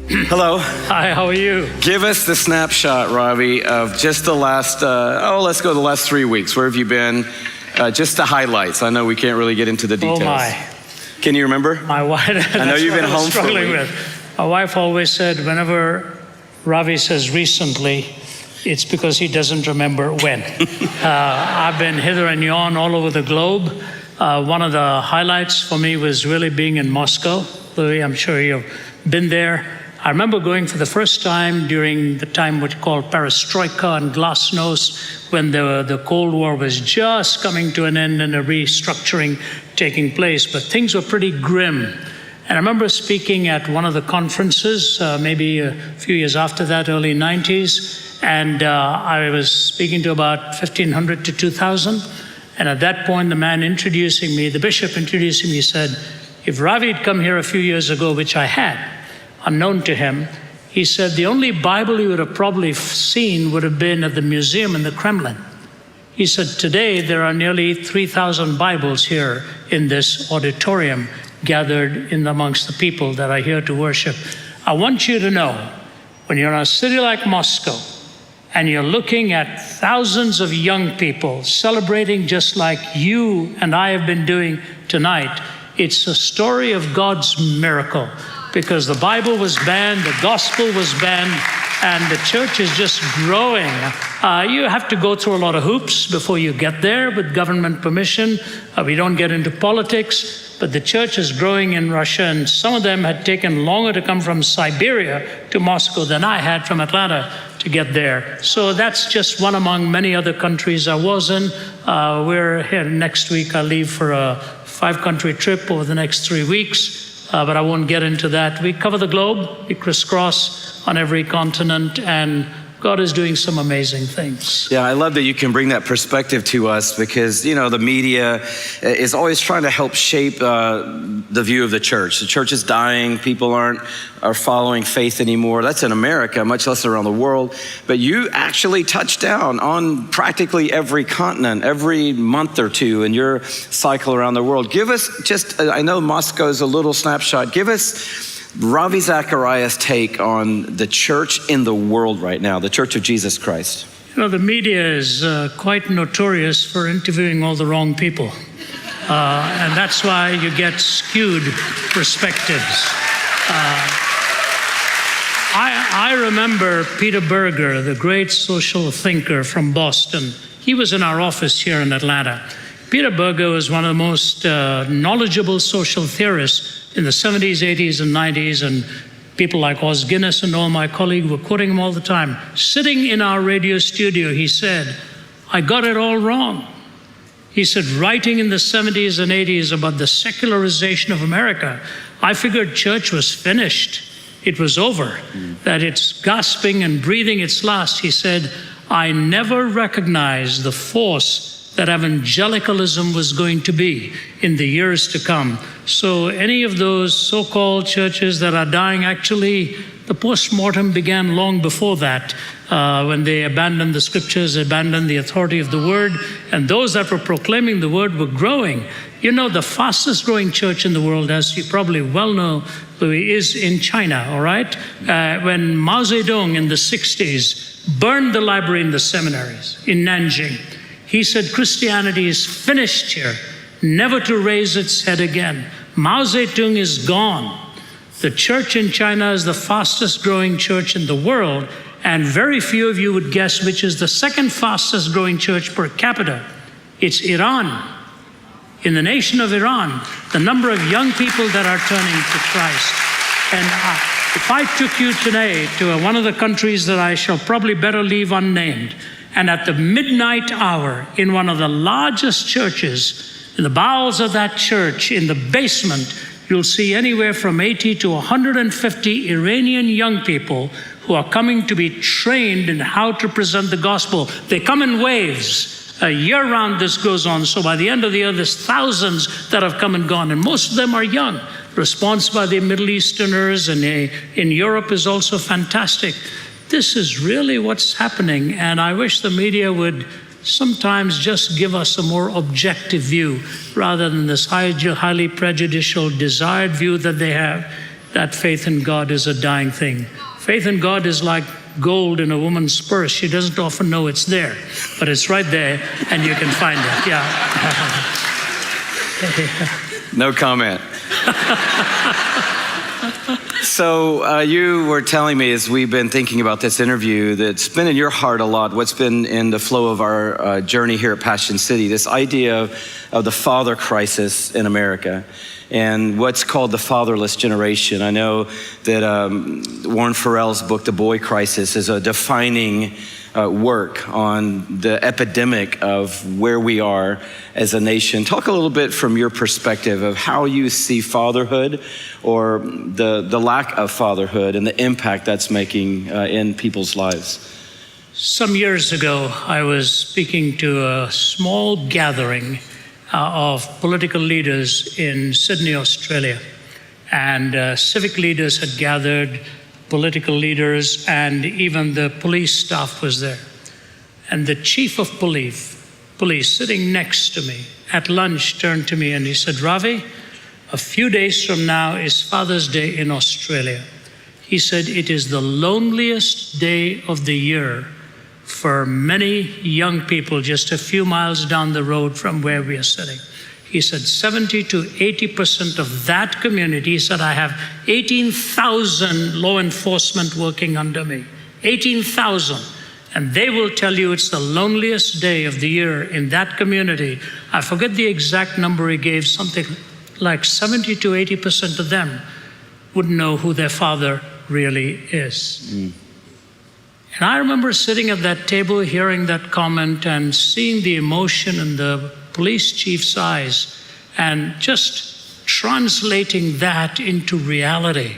Hello. Hi, how are you? Give us the snapshot, Ravi, of just the last, let's go the last 3 weeks. Where have you been? Just the highlights. I know we can't really get into the details. Oh my. Can you remember? My wife, I know you've been home for a week. with. My wife always said whenever Ravi says recently, it's because he doesn't remember when. I've been hither and yon all over the globe. One of the highlights for me was really being in Moscow. Louis, I'm sure you've been there. I remember going for the first time during the time what you call perestroika and glasnost, when the Cold War was just coming to an end and a restructuring taking place, but things were pretty grim. And I remember speaking at one of the conferences, maybe a few years after that, early 90s, and I was speaking to about 1,500 to 2,000. And at that point, the man introducing me, the bishop introducing me, said, if Ravi had come here a few years ago, which I had, unknown to him, he said the only Bible he would have probably seen would have been at the museum in the Kremlin. He said, today there are nearly 3,000 Bibles here in this auditorium gathered in amongst the people that are here to worship. I want you to know, when you're in a city like Moscow, and you're looking at thousands of young people celebrating just like you and I have been doing tonight, it's a story of God's miracle. Because the Bible was banned, the gospel was banned, and the church is just growing. You have to go through a lot of hoops before you get there with government permission. We don't get into politics, but the church is growing in Russia, and some of them had taken longer to come from Siberia to Moscow than I had from Atlanta to get there. So that's just one among many other countries I was in. We're here next week. I leave for a 5-country trip over the next 3 weeks. But I won't get into that. We cover the globe, we crisscross on every continent, and God is doing some amazing things. Yeah, I love that you can bring that perspective to us because, the media is always trying to help shape the view of the church. The church is dying. People are following faith anymore. That's in America, much less around the world. But you actually touch down on practically every continent, every month or two in your cycle around the world. Give us I know Moscow is a little snapshot. Give us Ravi Zacharias' take on the church in the world right now, the Church of Jesus Christ. The media is quite notorious for interviewing all the wrong people. And that's why you get skewed perspectives. I remember Peter Berger, the great social thinker from Boston. He was in our office here in Atlanta. Peter Berger was one of the most knowledgeable social theorists in the 70s, 80s, and 90s, and people like Os Guinness and all my colleagues were quoting him all the time. Sitting in our radio studio, he said, I got it all wrong. He said, writing in the 70s and 80s about the secularization of America, I figured church was finished. It was over, that it's gasping and breathing its last. He said, I never recognized the force that evangelicalism was going to be in the years to come. So any of those so-called churches that are dying, actually, the post-mortem began long before that, when they abandoned the scriptures, abandoned the authority of the word, and those that were proclaiming the word were growing. The fastest growing church in the world, as you probably well know, Louis, is in China, all right? When Mao Zedong in the 60s burned the library in the seminaries in Nanjing, he said, Christianity is finished here, never to raise its head again. Mao Zedong is gone. The church in China is the fastest growing church in the world, and very few of you would guess which is the second fastest growing church per capita. It's Iran. In the nation of Iran, the number of young people that are turning to Christ. And if I took you today to one of the countries that I shall probably better leave unnamed, and at the midnight hour in one of the largest churches, in the bowels of that church, in the basement, you'll see anywhere from 80 to 150 Iranian young people who are coming to be trained in how to present the gospel. They come in waves. A year round this goes on. So by the end of the year, there's thousands that have come and gone, and most of them are young. Response by the Middle Easterners and in Europe is also fantastic. This is really what's happening, and I wish the media would sometimes just give us a more objective view rather than this highly prejudicial, desired view that they have, that faith in God is a dying thing. Faith in God is like gold in a woman's purse. She doesn't often know it's there, but it's right there and you can find it. Yeah. No comment. So you were telling me as we've been thinking about this interview that's been in your heart a lot, what's been in the flow of our journey here at Passion City, this idea of the father crisis in America and what's called the fatherless generation. I know that Warren Farrell's book, The Boy Crisis, is a defining work on the epidemic of where we are as a nation. Talk a little bit from your perspective of how you see fatherhood or the lack of fatherhood and the impact that's making in people's lives. Some years ago, I was speaking to a small gathering of political leaders in Sydney, Australia. And civic leaders had gathered, political leaders, and even the police staff was there. And the chief of police sitting next to me at lunch turned to me and he said, "Ravi, a few days from now is Father's Day in Australia." He said, "It is the loneliest day of the year for many young people just a few miles down the road from where we are sitting." He said 70 to 80% of that community, he said, "I have 18,000 law enforcement working under me, 18,000. And they will tell you it's the loneliest day of the year in that community." I forget the exact number he gave, something like 70 to 80% of them wouldn't know who their father really is. And I remember sitting at that table, hearing that comment and seeing the emotion in the police chief's eyes and just translating that into reality.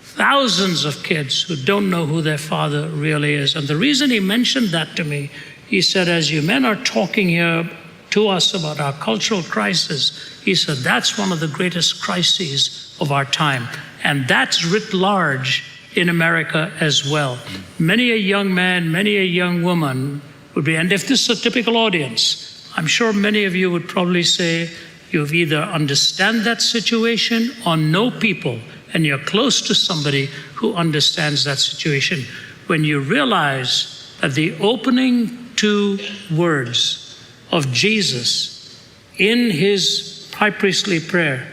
Thousands of kids who don't know who their father really is. And the reason he mentioned that to me, he said, as you men are talking here to us about our cultural crisis, he said, that's one of the greatest crises of our time. And that's writ large in America as well. Many a young man, many a young woman would be, and if this is a typical audience, I'm sure many of you would probably say you've either understand that situation or know people and you're close to somebody who understands that situation. When you realize that the opening two words of Jesus in his high priestly prayer,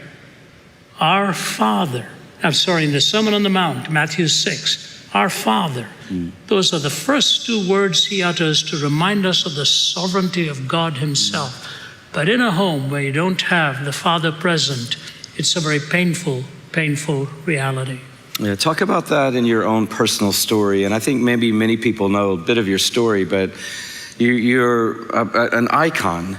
our Father, in the Sermon on the Mount, Matthew 6, our Father. Those are the first two words he utters to remind us of the sovereignty of God himself. But in a home where you don't have the Father present, it's a very painful reality. Yeah, talk about that in your own personal story. And I think maybe many people know a bit of your story, but you're an icon.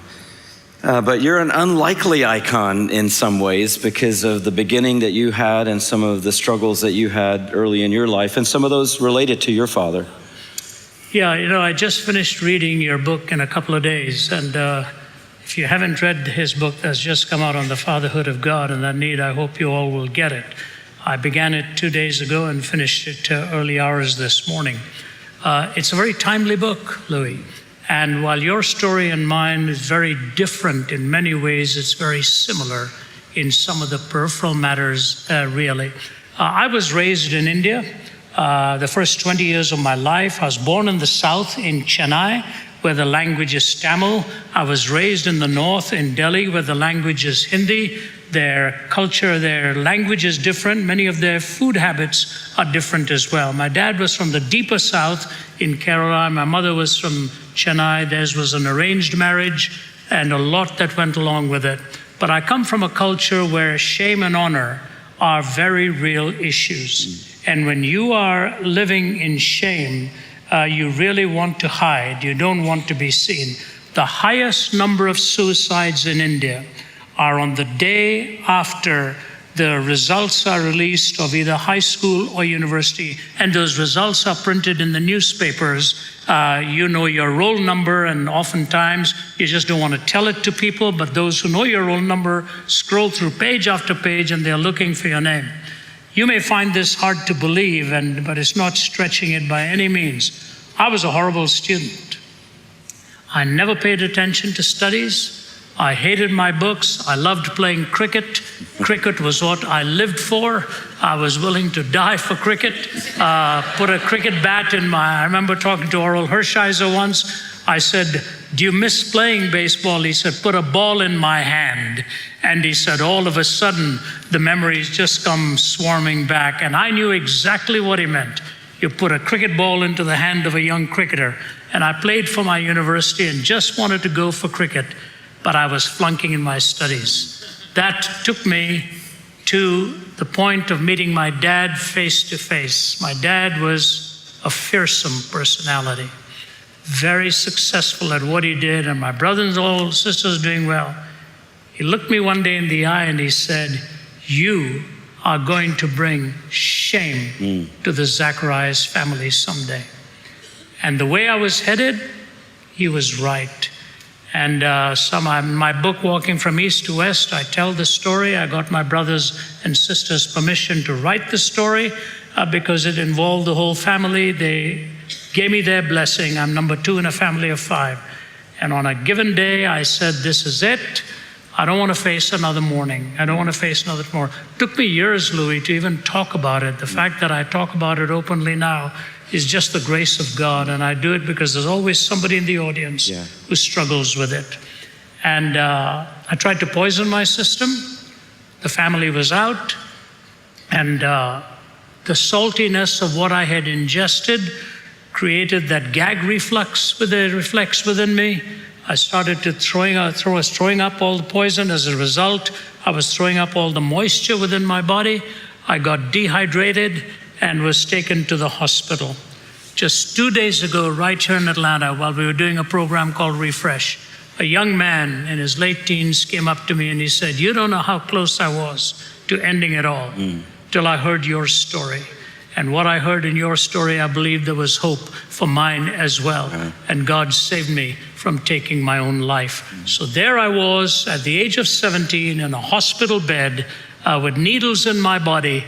But you're an unlikely icon in some ways because of the beginning that you had and some of the struggles that you had early in your life, and some of those related to your father. Yeah, I just finished reading your book in a couple of days, and if you haven't read his book that's just come out on the fatherhood of God and that need, I hope you all will get it. I began it 2 days ago and finished it early hours this morning. It's a very timely book, Louis. And while your story and mine is very different in many ways, it's very similar in some of the peripheral matters, really. I was raised in India. The first 20 years of my life, I was born in the south in Chennai, where the language is Tamil. I was raised in the north in Delhi, where the language is Hindi. Their culture, their language is different. Many of their food habits are different as well. My dad was from the deeper south in Kerala. My mother was from Chennai. Theirs was an arranged marriage and a lot that went along with it. But I come from a culture where shame and honor are very real issues. And when you are living in shame, you really want to hide. You don't want to be seen. The highest number of suicides in India are on the day after the results are released of either high school or university, and those results are printed in the newspapers. You know your roll number, and oftentimes you just don't want to tell it to people, but those who know your roll number scroll through page after page and they're looking for your name. You may find this hard to believe, but it's not stretching it by any means. I was a horrible student. I never paid attention to studies. I hated my books. I loved playing cricket. Cricket was what I lived for. I was willing to die for cricket. Put a cricket bat in I remember talking to Oral Hershiser once. I said, "Do you miss playing baseball?" He said, "Put a ball in my hand." And he said, all of a sudden, the memories just come swarming back. And I knew exactly what he meant. You put a cricket ball into the hand of a young cricketer. And I played for my university and just wanted to go for cricket, but I was flunking in my studies. That took me to the point of meeting my dad face to face. My dad was a fearsome personality, very successful at what he did, and my brothers and all sisters doing well. He looked me one day in the eye and he said, "You are going to bring shame to the Zacharias family someday." And the way I was headed, he was right. And in my book, Walking from East to West, I tell the story. I got my brothers and sisters' permission to write the story because it involved the whole family. They gave me their blessing. I'm number 2 in a family of 5. And on a given day, I said, "This is it. I don't want to face another morning. I don't want to face another tomorrow." It took me years, Louis, to even talk about it. The fact that I talk about it openly now is just the grace of God. And I do it because there's always somebody in the audience who struggles with it. And I tried to poison my system. The family was out. And the saltiness of what I had ingested created that gag reflex within me. I started to I was throwing up all the poison. As a result, I was throwing up all the moisture within my body. I got dehydrated and was taken to the hospital. Just 2 days ago, right here in Atlanta, while we were doing a program called Refresh, a young man in his late teens came up to me and he said, "You don't know how close I was to ending it all till I heard your story. And what I heard in your story, I believe there was hope for mine as well. And God saved me from taking my own life." So there I was at the age of 17 in a hospital bed with needles in my body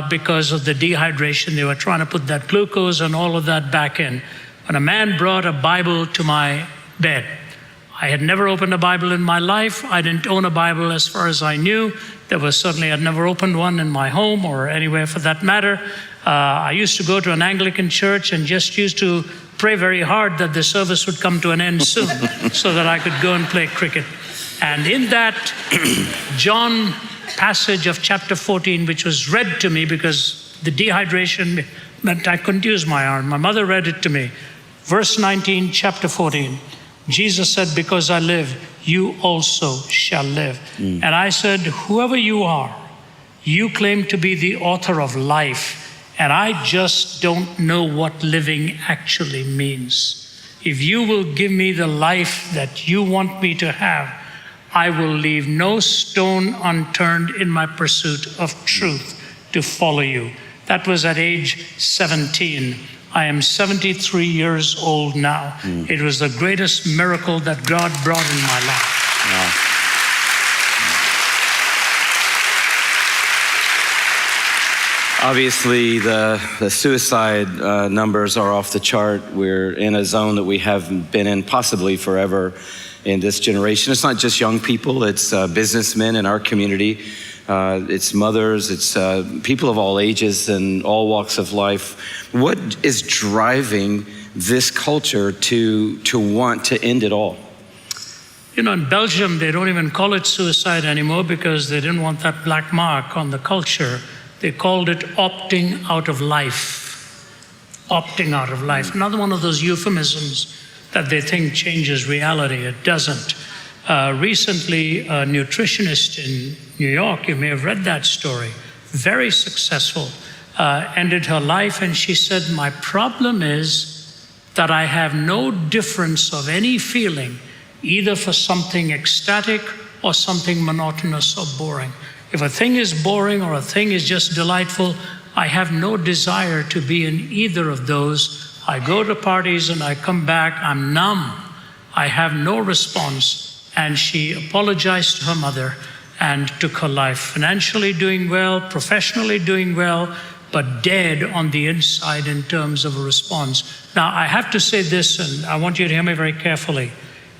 because of the dehydration. They were trying to put that glucose and all of that back in. When a man brought a Bible to my bed, I had never opened a Bible in my life. I didn't own a Bible as far as I knew. I'd never opened one in my home or anywhere for that matter. I used to go to an Anglican church and just used to pray very hard that the service would come to an end soon so that I could go and play cricket. And in that John passage of chapter 14, which was read to me because the dehydration meant I couldn't use my arm. My mother read it to me. Verse 19, chapter 14. Jesus said, "Because I live, you also shall live." And I said, "Whoever you are, you claim to be the author of life. And I just don't know what living actually means. If you will give me the life that you want me to have, I will leave no stone unturned in my pursuit of truth to follow you." That was at age 17. I am 73 years old now. It was the greatest miracle that God brought in my life. Wow. Obviously, the suicide numbers are off the chart. We're in a zone that we haven't been in possibly forever in this generation. It's not just young people, it's businessmen in our community. It's mothers, it's people of all ages and all walks of life. What is driving this culture to want to end it all? You know, in Belgium, they don't even call it suicide anymore because they didn't want that black mark on the culture. They called it opting out of life. Opting out of life. Another one of those euphemisms that they think changes reality. It doesn't. Recently, a nutritionist in New York, you may have read that story, very successful, ended her life, and she said, "My problem is that I have no difference of any feeling, either for something ecstatic or something monotonous or boring. If a thing is boring or a thing is just delightful, I have no desire to be in either of those. I go to parties and I come back, I'm numb. I have no response." And she apologized to her mother and took her life. Financially doing well, professionally doing well, but dead on the inside in terms of a response. Now, I have to say this, and I want you to hear me very carefully.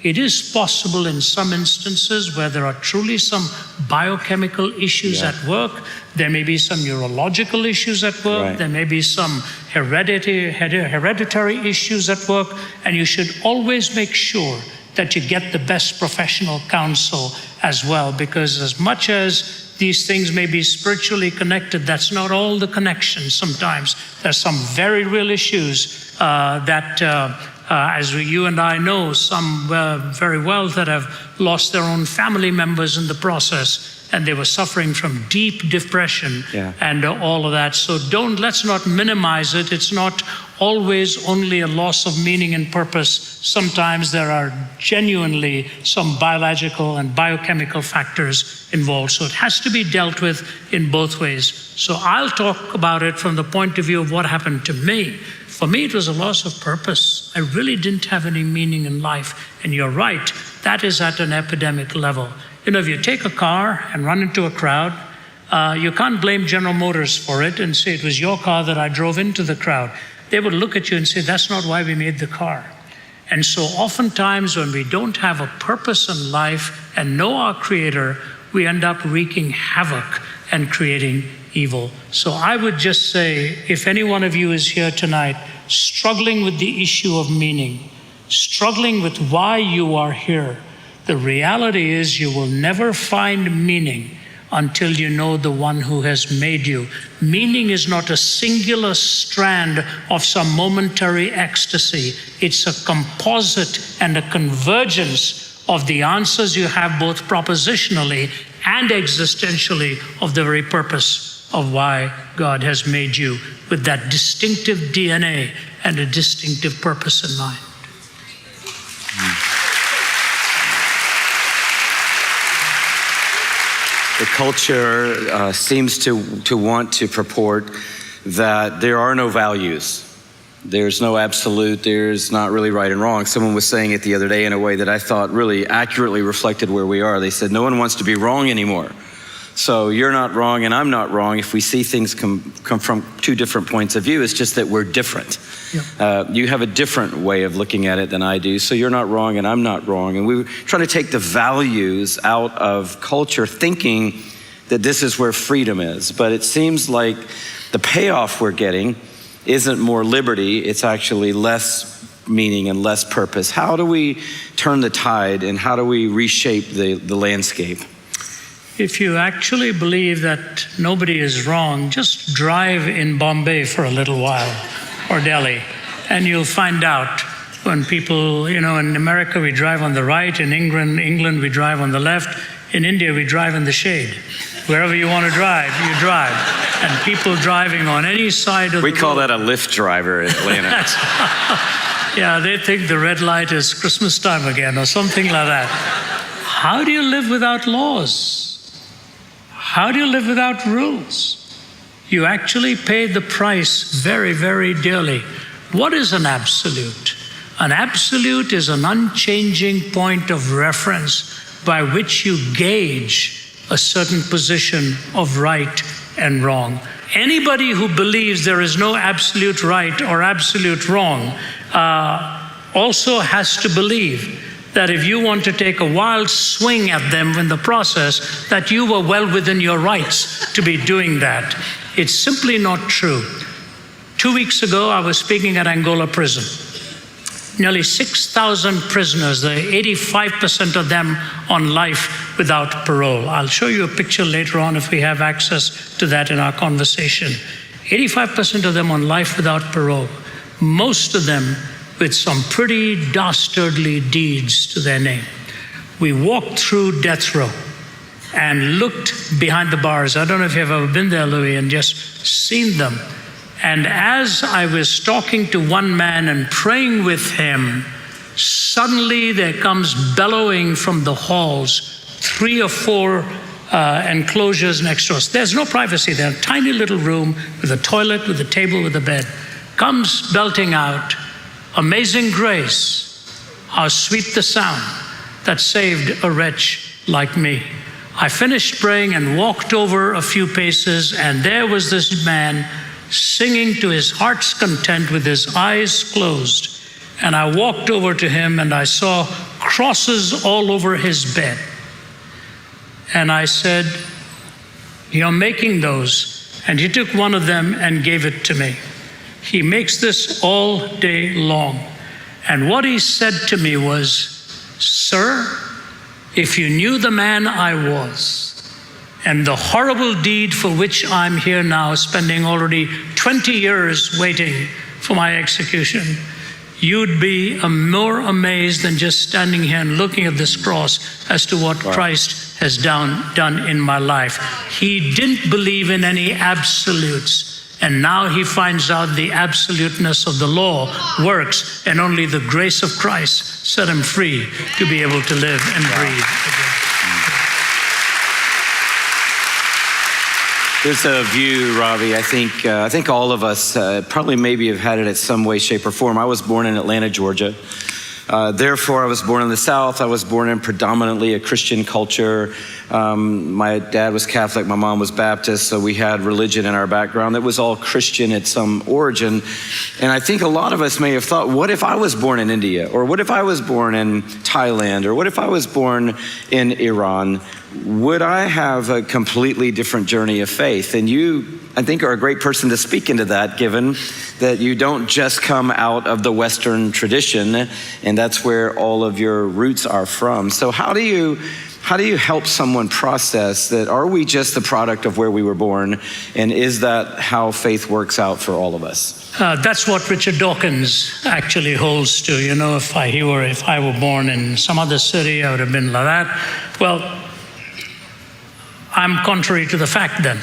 It is possible in some instances where there are truly some biochemical issues at work. There may be some neurological issues at work. Right. There may be some hereditary issues at work. And you should always make sure that you get the best professional counsel as well, because as much as these things may be spiritually connected, that's not all the connection sometimes. There's some very real issues as you and I know, some very well that have lost their own family members in the process, and they were suffering from deep depression and all of that. So let's not minimize it. It's not always only a loss of meaning and purpose. Sometimes there are genuinely some biological and biochemical factors involved. So it has to be dealt with in both ways. So I'll talk about it from the point of view of what happened to me. For me, it was a loss of purpose. I really didn't have any meaning in life. And you're right, that is at an epidemic level. You know, if you take a car and run into a crowd, you can't blame General Motors for it and say it was your car that I drove into the crowd. They would look at you and say, that's not why we made the car. And so oftentimes when we don't have a purpose in life and know our Creator, we end up wreaking havoc and creating evil. So I would just say, if any one of you is here tonight struggling with the issue of meaning, struggling with why you are here, the reality is you will never find meaning until you know the one who has made you. Meaning is not a singular strand of some momentary ecstasy. It's a composite and a convergence of the answers you have both propositionally and existentially of the very purpose of why God has made you, with that distinctive DNA and a distinctive purpose in mind. The culture seems to want to purport that there are no values. There's no absolute, there's not really right and wrong. Someone was saying it the other day in a way that I thought really accurately reflected where we are. They said, no one wants to be wrong anymore. So you're not wrong and I'm not wrong if we see things come from two different points of view. It's just that we're different. Yep. You have a different way of looking at it than I do, so you're not wrong and I'm not wrong. And we're trying to take the values out of culture, thinking that this is where freedom is. But it seems like the payoff we're getting isn't more liberty, it's actually less meaning and less purpose. How do we turn the tide and how do we reshape the landscape? If you actually believe that nobody is wrong, just drive in Bombay for a little while, or Delhi, and you'll find out when people, in America we drive on the right, in England we drive on the left, in India we drive in the shade. Wherever you want to drive, you drive. And people driving on any side of the road. We call that a Lyft driver in Atlanta. Yeah, they think the red light is Christmas time again or something like that. How do you live without laws? How do you live without rules? You actually pay the price very, very dearly. What is an absolute? An absolute is an unchanging point of reference by which you gauge a certain position of right and wrong. Anybody who believes there is no absolute right or absolute wrong also has to believe that if you want to take a wild swing at them in the process, that you were well within your rights to be doing that. It's simply not true. 2 weeks ago, I was speaking at Angola prison. Nearly 6,000 prisoners, 85% of them on life without parole. I'll show you a picture later on if we have access to that in our conversation. 85% of them on life without parole. Most of them with some pretty dastardly deeds to their name. We walked through death row and looked behind the bars. I don't know if you've ever been there, Louis, and just seen them. And as I was talking to one man and praying with him, suddenly there comes bellowing from the halls 3 or 4 enclosures next to us. There's no privacy there. A tiny little room with a toilet, with a table, with a bed. Comes belting out, "Amazing grace, how sweet the sound that saved a wretch like me." I finished praying and walked over a few paces, and there was this man singing to his heart's content with his eyes closed. And I walked over to him and I saw crosses all over his bed. And I said, "You're making those." And he took one of them and gave it to me. He makes this all day long. And what he said to me was, "Sir, if you knew the man I was and the horrible deed for which I'm here now, spending already 20 years waiting for my execution, you'd be more amazed than just standing here and looking at this cross as to what Christ has done in my life." He didn't believe in any absolutes. And now he finds out the absoluteness of the law works, and only the grace of Christ set him free to be able to live and breathe again. There's a view, Ravi, I think all of us probably maybe have had it in some way, shape, or form. I was born in Atlanta, Georgia. Therefore, I was born in the South. I was born in predominantly a Christian culture. My dad was Catholic, my mom was Baptist, so we had religion in our background that was all Christian at some origin. And I think a lot of us may have thought, what if I was born in India? Or what if I was born in Thailand? Or what if I was born in Iran? Would I have a completely different journey of faith? And you, I think, are a great person to speak into that, given that you don't just come out of the Western tradition, and that's where all of your roots are from. So how do you help someone process that? Are we just the product of where we were born? And is that how faith works out for all of us? That's what Richard Dawkins actually holds to. You know, if I were born in some other city, I would have been like that. Well, I'm contrary to the fact then,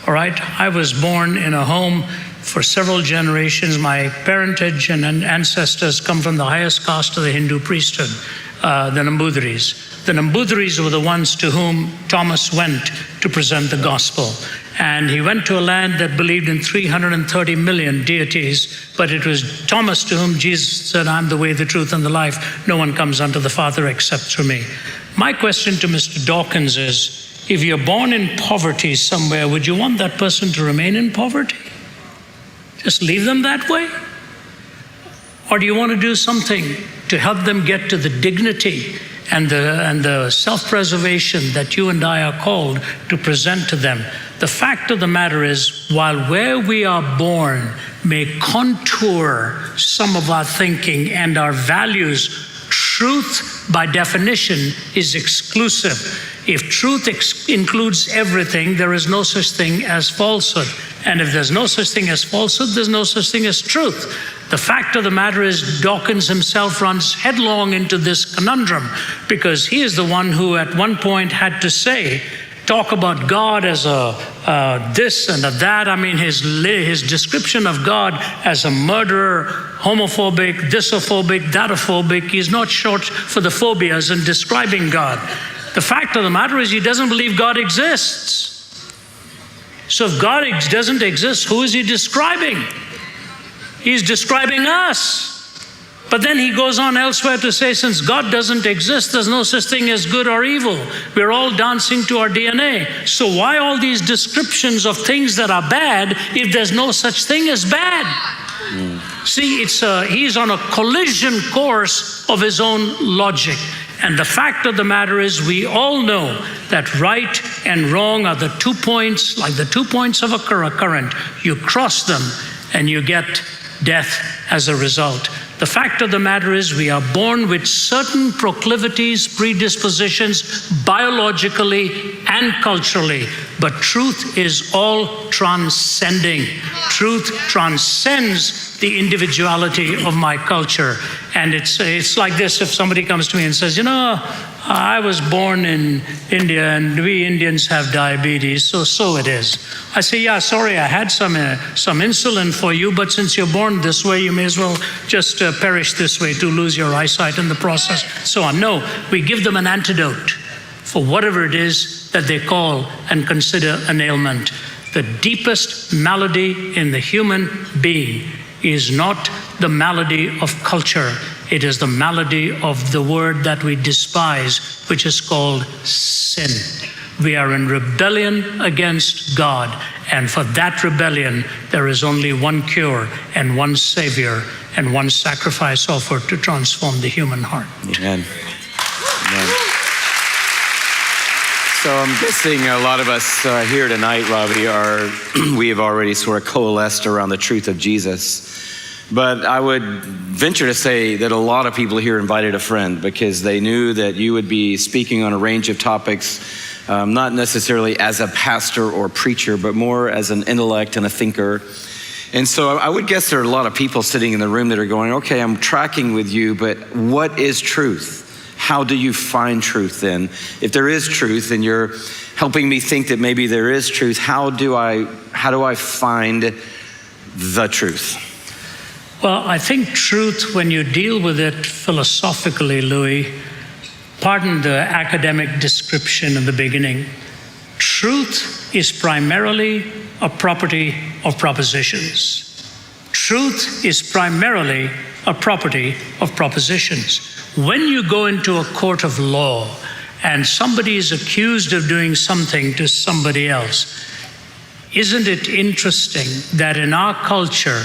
all right? I was born in a home for several generations. My parentage and ancestors come from the highest caste of the Hindu priesthood, the Nambudhiris. The Nambudhiris were the ones to whom Thomas went to present the gospel. And he went to a land that believed in 330 million deities, but it was Thomas to whom Jesus said, "I'm the way, the truth, and the life. No one comes unto the Father except through me." My question to Mr. Dawkins is, if you're born in poverty somewhere, would you want that person to remain in poverty? Just leave them that way? Or do you want to do something to help them get to the dignity and the self-preservation that you and I are called to present to them? The fact of the matter is, while where we are born may contour some of our thinking and our values, truth by definition is exclusive. If truth includes everything, there is no such thing as falsehood. And if there's no such thing as falsehood, there's no such thing as truth. The fact of the matter is, Dawkins himself runs headlong into this conundrum, because he is the one who at one point had to talk about God as a this and a that. I mean, his description of God as a murderer, homophobic, thisophobic, thatophobic. He's not short for the phobias in describing God. The fact of the matter is, he doesn't believe God exists. So if God doesn't exist, who is he describing? He's describing us. But then he goes on elsewhere to say, since God doesn't exist, there's no such thing as good or evil. We're all dancing to our DNA. So why all these descriptions of things that are bad if there's no such thing as bad? See, he's on a collision course of his own logic. And the fact of the matter is, we all know that right and wrong are the 2 points, like the 2 points of a current. You cross them and you get death as a result. The fact of the matter is, we are born with certain proclivities, predispositions, biologically and culturally, but truth is all transcending. Truth transcends the individuality of my culture. And it's like this: if somebody comes to me and says, I was born in India and we Indians have diabetes, so it is. I say, yeah, sorry, I had some insulin for you, but since you're born this way, you may as well just perish this way to lose your eyesight in the process, so on. No, we give them an antidote for whatever it is that they call and consider an ailment. The deepest malady in the human being is not the malady of culture. It is the malady of the word that we despise, which is called sin. We are in rebellion against God, and for that rebellion, there is only one cure and one Savior and one sacrifice offered to transform the human heart. Amen. So I'm guessing a lot of us here tonight, Ravi, we have already sort of coalesced around the truth of Jesus. But I would venture to say that a lot of people here invited a friend because they knew that you would be speaking on a range of topics, not necessarily as a pastor or preacher, but more as an intellect and a thinker. And so I would guess there are a lot of people sitting in the room that are going, okay, I'm tracking with you, but what is truth? How do you find truth then? If there is truth and you're helping me think that maybe there is truth, how do I find the truth? Well, I think truth, when you deal with it philosophically, Louis, pardon the academic description in the beginning, truth is primarily a property of propositions. Truth is primarily a property of propositions. When you go into a court of law and somebody is accused of doing something to somebody else, isn't it interesting that in our culture,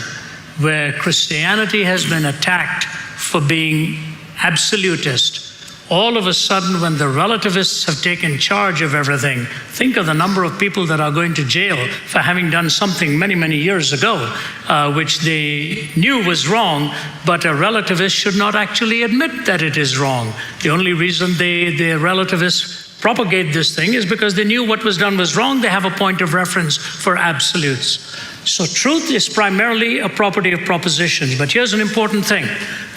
where Christianity has been attacked for being absolutist, all of a sudden when the relativists have taken charge of everything, think of the number of people that are going to jail for having done something many, many years ago, which they knew was wrong, but a relativist should not actually admit that it is wrong. The only reason the relativists propagate this thing is because they knew what was done was wrong. They have a point of reference for absolutes. So truth is primarily a property of propositions. But here's an important thing.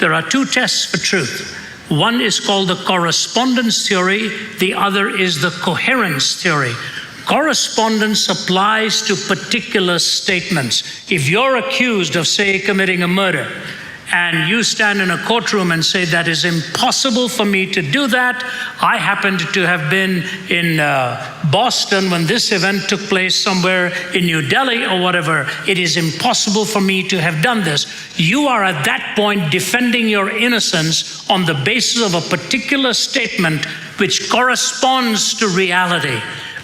There are two tests for truth. One is called the correspondence theory. The other is the coherence theory. Correspondence applies to particular statements. If you're accused of, say, committing a murder, and you stand in a courtroom and say, that is impossible for me to do that. I happened to have been in Boston when this event took place, somewhere in New Delhi or whatever. It is impossible for me to have done this. You are at that point defending your innocence on the basis of a particular statement which corresponds to reality.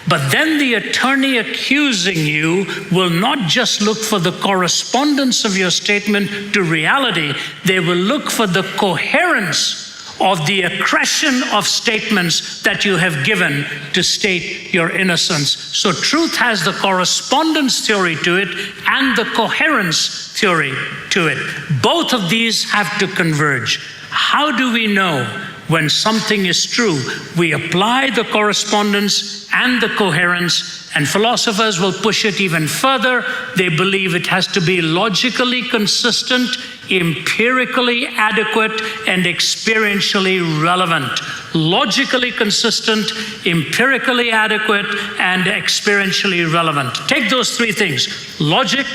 But then the attorney accusing you will not just look for the correspondence of your statement to reality, they will look for the coherence of the accretion of statements that you have given to state your innocence. So truth has the correspondence theory to it and the coherence theory to it. Both of these have to converge. How do we know when something is true? We apply the correspondence and the coherence, and philosophers will push it even further. They believe it has to be logically consistent, empirically adequate, and experientially relevant. Logically consistent, empirically adequate, and experientially relevant. Take those three things: logic,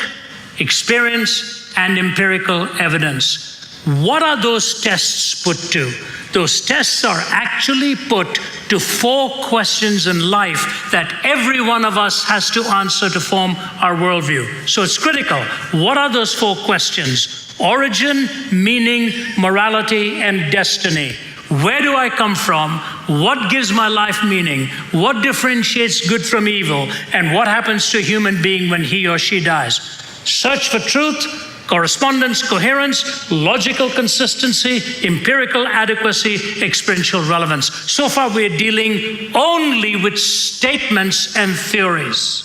experience, and empirical evidence. What are those tests put to? Those tests are actually put to 4 questions in life that every one of us has to answer to form our worldview. So it's critical. What are those 4 questions? Origin, meaning, morality, and destiny. Where do I come from? What gives my life meaning? What differentiates good from evil? And what happens to a human being when he or she dies? Search for truth, correspondence, coherence, logical consistency, empirical adequacy, experiential relevance. So far, we're dealing only with statements and theories.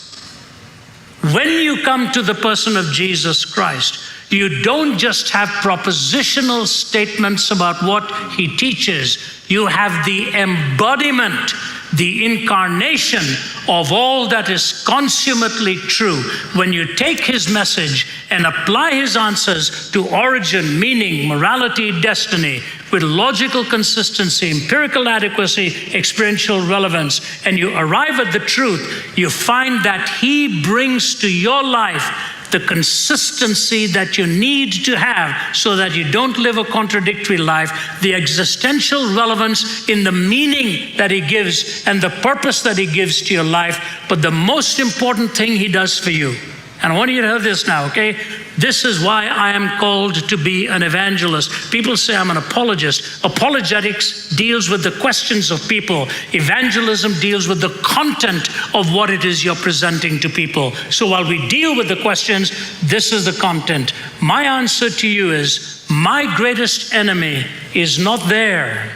When you come to the person of Jesus Christ, you don't just have propositional statements about what he teaches. You have the embodiment, the incarnation of all that is consummately true. When you take his message and apply his answers to origin, meaning, morality, destiny, with logical consistency, empirical adequacy, experiential relevance, and you arrive at the truth, you find that he brings to your life the consistency that you need to have so that you don't live a contradictory life, the existential relevance in the meaning that he gives and the purpose that he gives to your life. But the most important thing he does for you, and I want you to hear this now, okay? This is why I am called to be an evangelist. People say I'm an apologist. Apologetics deals with the questions of people. Evangelism deals with the content of what it is you're presenting to people. So while we deal with the questions, this is the content. My answer to you is, my greatest enemy is not there.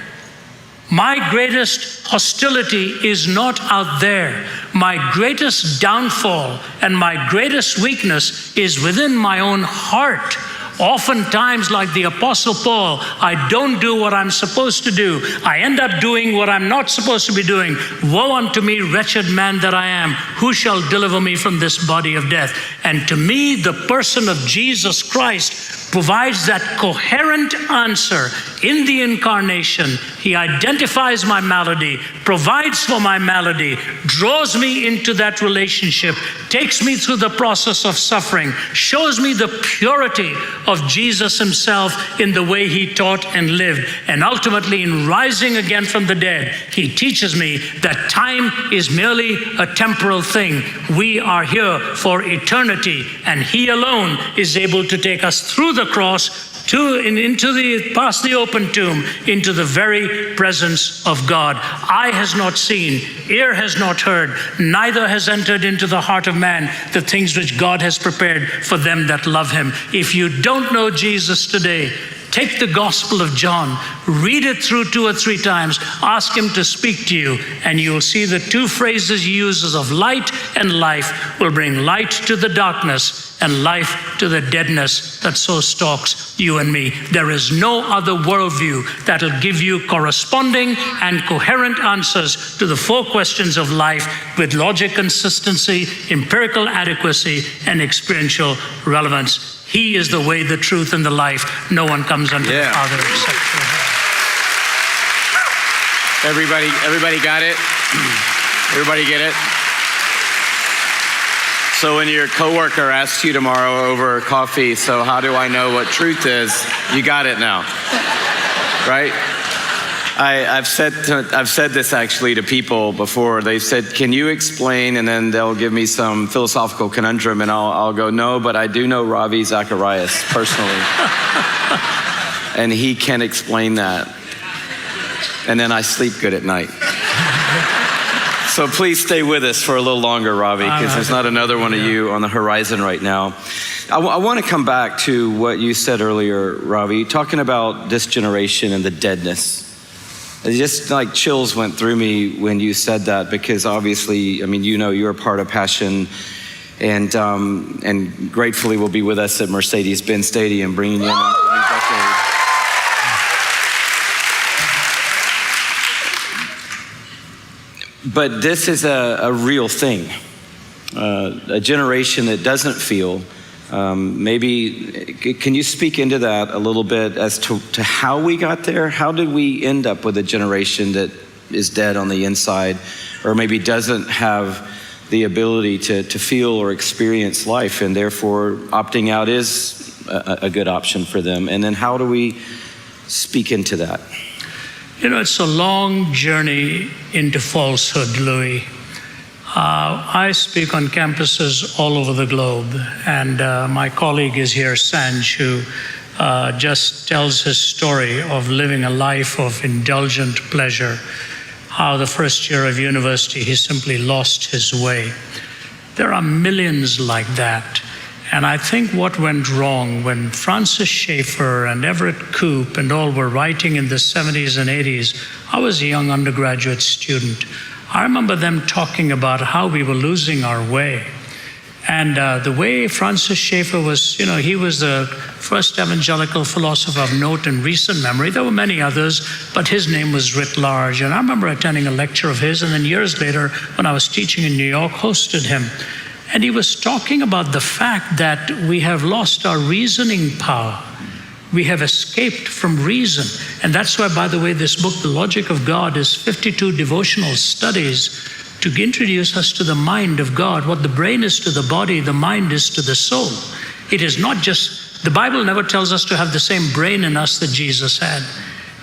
My greatest hostility is not out there. My greatest downfall and my greatest weakness is within my own heart. Oftentimes, like the Apostle Paul, I don't do what I'm supposed to do. I end up doing what I'm not supposed to be doing. Woe unto me, wretched man that I am. Who shall deliver me from this body of death? And to me, the person of Jesus Christ provides that coherent answer in the incarnation. He identifies my malady, provides for my malady, draws me into that relationship, takes me through the process of suffering, shows me the purity of Jesus himself in the way he taught and lived. And ultimately, in rising again from the dead, he teaches me that time is merely a temporal thing. We are here for eternity, and he alone is able to take us through the cross past the open tomb, into the very presence of God. Eye has not seen, ear has not heard, neither has entered into the heart of man the things which God has prepared for them that love him. If you don't know Jesus today, take the Gospel of John, read it through 2 or 3 times, ask him to speak to you, and you'll see the 2 phrases he uses of light and life will bring light to the darkness and life to the deadness that so stalks you and me. There is no other worldview that'll give you corresponding and coherent answers to the 4 questions of life with logic, consistency, empirical adequacy, and experiential relevance. He is the way, the truth, and the life. No one comes unto the Father except through him. Everybody got it? Everybody get it? So when your coworker asks you tomorrow over coffee, so how do I know what truth is? You got it now, right? I've said this actually to people before. They've said, "Can you explain?" And then they'll give me some philosophical conundrum, and I'll go, "No, but I do know Ravi Zacharias personally, and he can explain that." And then I sleep good at night. So please stay with us for a little longer, Ravi, because there's not another one of you on the horizon right now. I want to come back to what you said earlier, Ravi, talking about this generation and the deadness. It just like chills went through me when you said that, because obviously, I mean, you know, you're a part of Passion, and gratefully will be with us at Mercedes-Benz Stadium, bringing you in a new decade. But this is a real thing, a generation that doesn't feel. Maybe, can you speak into that a little bit as to how we got there? How did we end up with a generation that is dead on the inside, or maybe doesn't have the ability to feel or experience life, and therefore opting out is a good option for them? And then how do we speak into that? You know, it's a long journey into falsehood, Louis. I speak on campuses all over the globe, and my colleague is here, Sanj, who just tells his story of living a life of indulgent pleasure, how the first year of university he simply lost his way. There are millions like that. And I think what went wrong when Francis Schaeffer and Everett Koop and all were writing in the 70s and 80s, I was a young undergraduate student. I remember them talking about how we were losing our way. And the way Francis Schaeffer was, you know, he was the first evangelical philosopher of note in recent memory. There were many others, but his name was writ large. And I remember attending a lecture of his, and then years later, when I was teaching in New York, hosted him. And he was talking about the fact that we have lost our reasoning power. We have escaped from reason. And that's why, by the way, this book, The Logic of God, is 52 devotional studies to introduce us to the mind of God. What the brain is to the body, the mind is to the soul. It is not just, the Bible never tells us to have the same brain in us that Jesus had.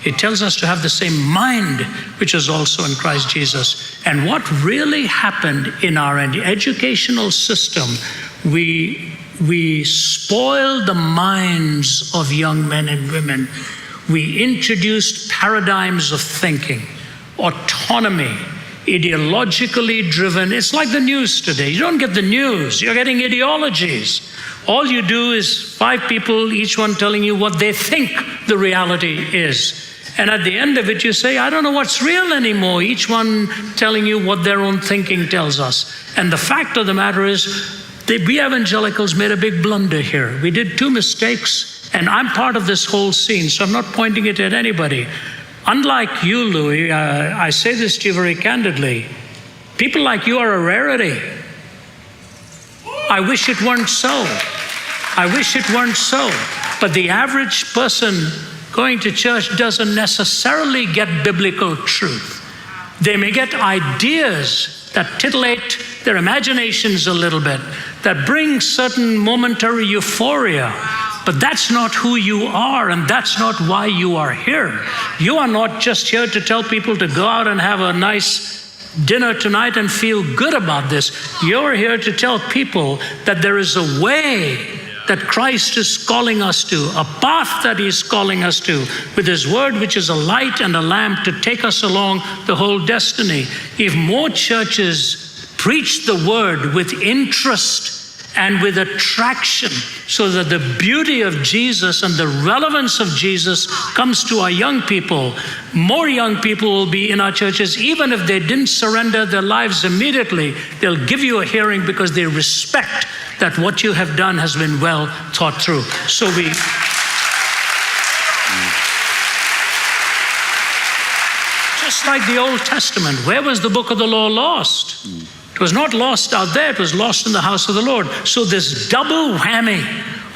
It tells us to have the same mind, which is also in Christ Jesus. And what really happened in our educational system, we spoiled the minds of young men and women. We introduced paradigms of thinking, autonomy, ideologically driven. It's like the news today. You don't get the news, you're getting ideologies. All you do is 5 people, each one telling you what they think the reality is. And at the end of it, you say, I don't know what's real anymore. Each one telling you what their own thinking tells us. And the fact of the matter is, we evangelicals made a big blunder here. We did 2 mistakes, and I'm part of this whole scene, so I'm not pointing it at anybody. Unlike you, Louis, I say this to you very candidly. People like you are a rarity. I wish it weren't so. I wish it weren't so. But the average person going to church doesn't necessarily get biblical truth. They may get ideas that titillate their imaginations a little bit, that bring certain momentary euphoria. But that's not who you are, and that's not why you are here. You are not just here to tell people to go out and have a nice dinner tonight and feel good about this. You're here to tell people that there is a way that Christ is calling us to, a path that He's calling us to, with His word, which is a light and a lamp to take us along the whole destiny. If more churches preach the word with interest and with attraction, so that the beauty of Jesus and the relevance of Jesus comes to our young people, more young people will be in our churches. Even if they didn't surrender their lives immediately, they'll give you a hearing because they respect that what you have done has been well thought through. So just like the Old Testament, where was the book of the law lost? It was not lost out there, it was lost in the house of the Lord. So this double whammy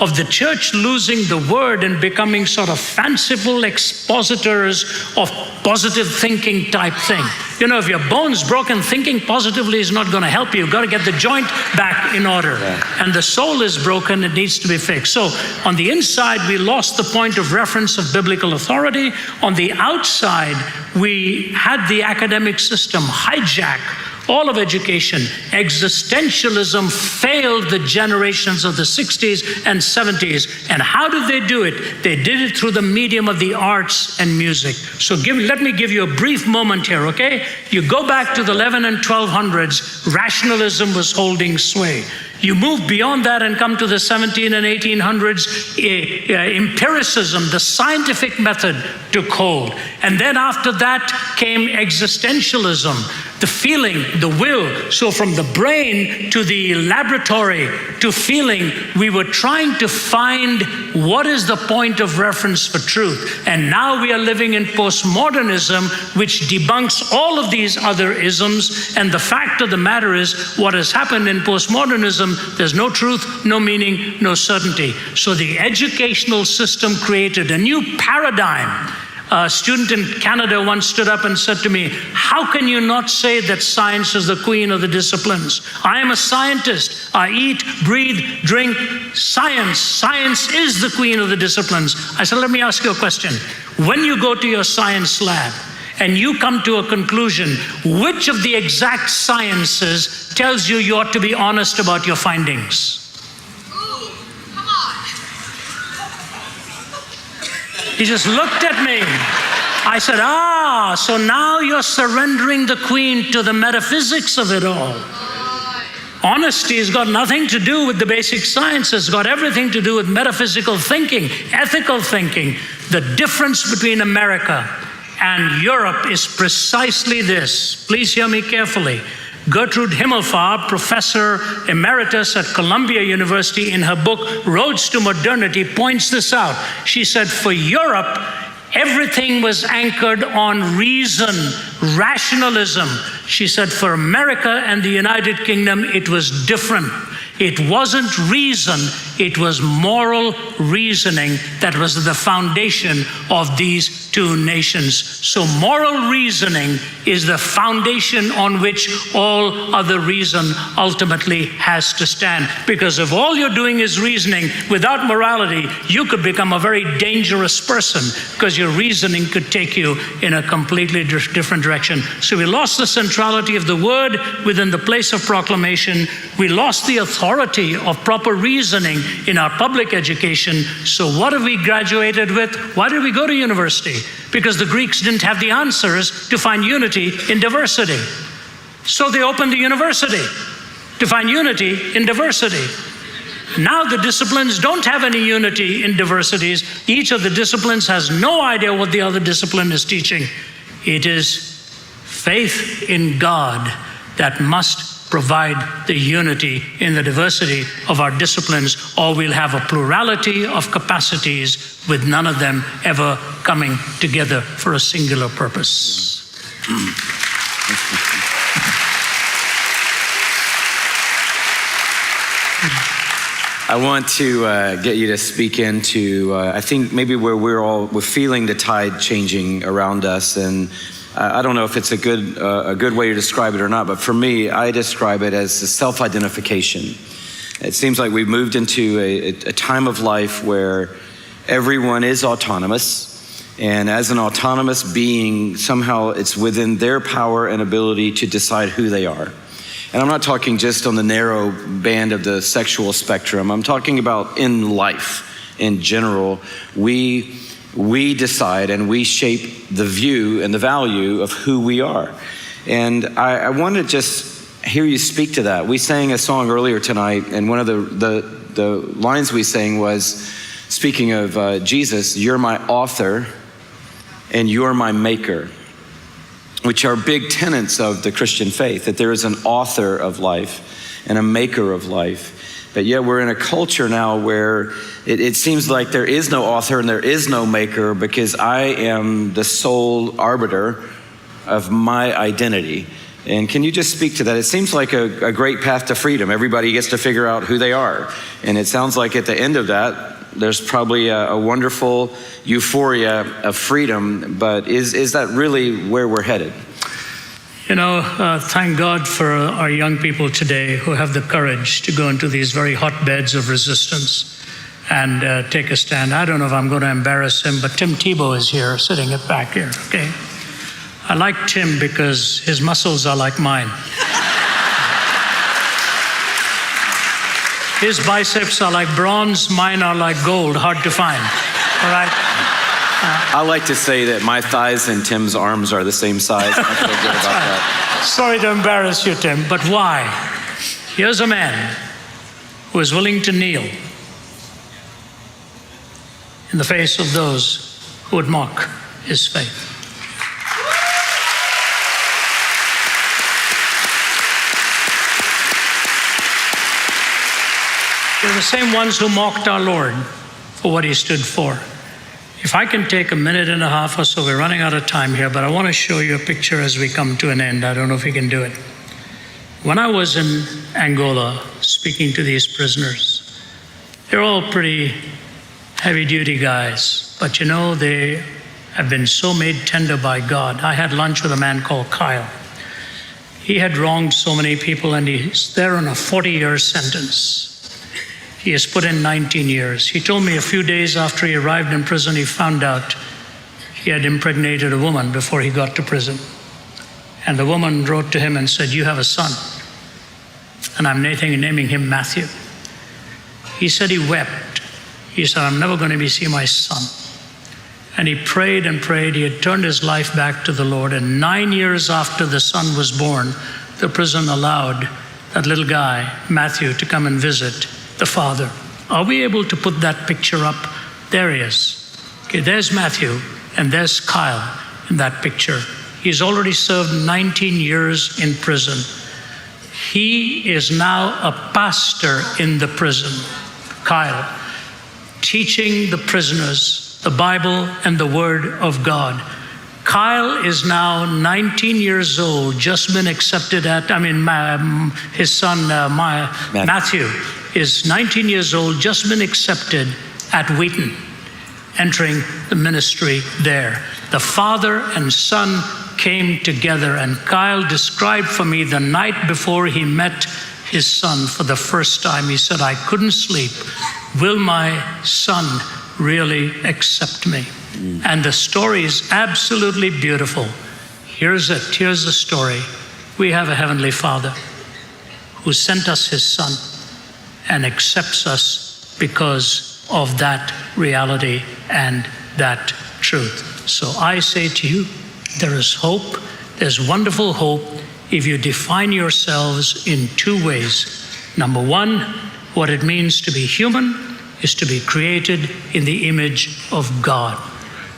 of the church losing the word and becoming sort of fanciful expositors of positive thinking type thing. You know, if your bone's broken, thinking positively is not going to help you. You've got to get the joint back in order. And the soul is broken, it needs to be fixed. So on the inside, we lost the point of reference of biblical authority. On the outside, we had the academic system hijack all of education. Existentialism failed the generations of the 60s and 70s. And how did they do it? They did it through the medium of the arts and music. So let me give you a brief moment here, okay? You go back to the 11 and 1200s, rationalism was holding sway. You move beyond that and come to the 17 and 1800s, empiricism, the scientific method took hold. And then after that came existentialism, the feeling, the will. So from the brain to the laboratory to feeling, we were trying to find what is the point of reference for truth. And now we are living in postmodernism, which debunks all of these other isms. And the fact of the matter is, what has happened in postmodernism, there's no truth, no meaning, no certainty. So the educational system created a new paradigm. A student in Canada once stood up and said to me, how can you not say that science is the queen of the disciplines? I am a scientist. I eat, breathe, drink science. Science is the queen of the disciplines. I said, let me ask you a question. When you go to your science lab and you come to a conclusion, which of the exact sciences tells you you ought to be honest about your findings? He just looked at me. I said, so now you're surrendering the queen to the metaphysics of it all. Honesty has got nothing to do with the basic sciences. It's got everything to do with metaphysical thinking, ethical thinking. The difference between America and Europe is precisely this. Please hear me carefully. Gertrude Himmelfarb, professor emeritus at Columbia University, in her book, Roads to Modernity, points this out. She said, for Europe, everything was anchored on reason, rationalism. She said, for America and the United Kingdom, it was different. It wasn't reason, it was moral reasoning that was the foundation of these two nations. So moral reasoning is the foundation on which all other reason ultimately has to stand. Because if all you're doing is reasoning without morality, you could become a very dangerous person, because your reasoning could take you in a completely different direction. So we lost the centrality of the word within the place of proclamation. We lost the authority of proper reasoning in our public education. So what have we graduated with? Why did we go to university? Because the Greeks didn't have the answers to find unity in diversity. So they opened the university to find unity in diversity. Now the disciplines don't have any unity in diversities. Each of the disciplines has no idea what the other discipline is teaching. It is faith in God that must provide the unity in the diversity of our disciplines, or we'll have a plurality of capacities with none of them ever coming together for a singular purpose. I want to get you to speak into, I think maybe where we're feeling the tide changing around us, and I don't know if it's a good way to describe it or not, but for me, I describe it as self-identification. It seems like we've moved into a time of life where everyone is autonomous, and as an autonomous being, somehow it's within their power and ability to decide who they are. And I'm not talking just on the narrow band of the sexual spectrum. I'm talking about in life, in general. We decide and we shape the view and the value of who we are. And I want to just hear you speak to that. We sang a song earlier tonight, and one of the lines we sang was, speaking of Jesus, "You're my author and you're my maker," which are big tenets of the Christian faith, that there is an author of life and a maker of life. But yet we're in a culture now where it seems like there is no author and there is no maker, because I am the sole arbiter of my identity. And can you just speak to that? It seems like a great path to freedom. Everybody gets to figure out who they are. And it sounds like at the end of that, there's probably a wonderful euphoria of freedom, but is that really where we're headed? You know, thank God for our young people today who have the courage to go into these very hotbeds of resistance and take a stand. I don't know if I'm going to embarrass him, but Tim Tebow is here, sitting at back here, okay? I like Tim because his muscles are like mine. His biceps are like bronze, mine are like gold, hard to find, all right? I like to say that my thighs and Tim's arms are the same size. I feel good about that. Sorry to embarrass you, Tim, but why? Here's a man who is willing to kneel in the face of those who would mock his faith. They're the same ones who mocked our Lord for what he stood for. If I can take a minute and a half or so, we're running out of time here, but I want to show you a picture as we come to an end. I don't know if we can do it. When I was in Angola speaking to these prisoners, they're all pretty heavy-duty guys, but you know, they have been so made tender by God. I had lunch with a man called Kyle. He had wronged so many people, and he's there on a 40-year sentence. He has put in 19 years. He told me a few days after he arrived in prison, he found out he had impregnated a woman before he got to prison. And the woman wrote to him and said, "You have a son, and I'm naming him Matthew." He said he wept. He said, "I'm never going to see my son." And he prayed and prayed. He had turned his life back to the Lord. And 9 years after the son was born, the prison allowed that little guy, Matthew, to come and visit the father. Are we able to put that picture up? There he is. Okay, there's Matthew, and there's Kyle in that picture. He's already served 19 years in prison. He is now a pastor in the prison, Kyle, teaching the prisoners the Bible and the Word of God. Kyle is now 19 years old, just been accepted at, his son Matthew is 19 years old, just been accepted at Wheaton, entering the ministry there. The father and son came together, and Kyle described for me the night before he met his son for the first time. He said, "I couldn't sleep. Will my son really accept me?" And the story is absolutely beautiful. Here's the story. We have a Heavenly Father who sent us his son and accepts us because of that reality and that truth. So I say to you, there is hope. There's wonderful hope if you define yourselves in two ways. Number one, What it means to be human is to be created in the image of God.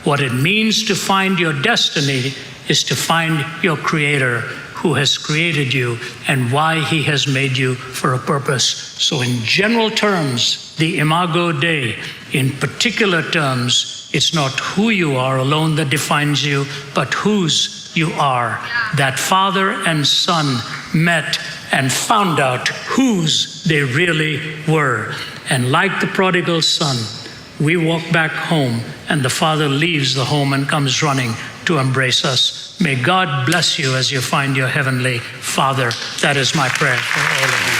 What it means to find your destiny is to find your Creator who has created you and why He has made you for a purpose. So in general terms, the Imago Dei, in particular terms, it's not who you are alone that defines you, but whose you are. That Father and Son met and found out whose they really were. And like the prodigal son, we walk back home and the Father leaves the home and comes running to embrace us. May God bless you as you find your heavenly Father. That is my prayer for all of you.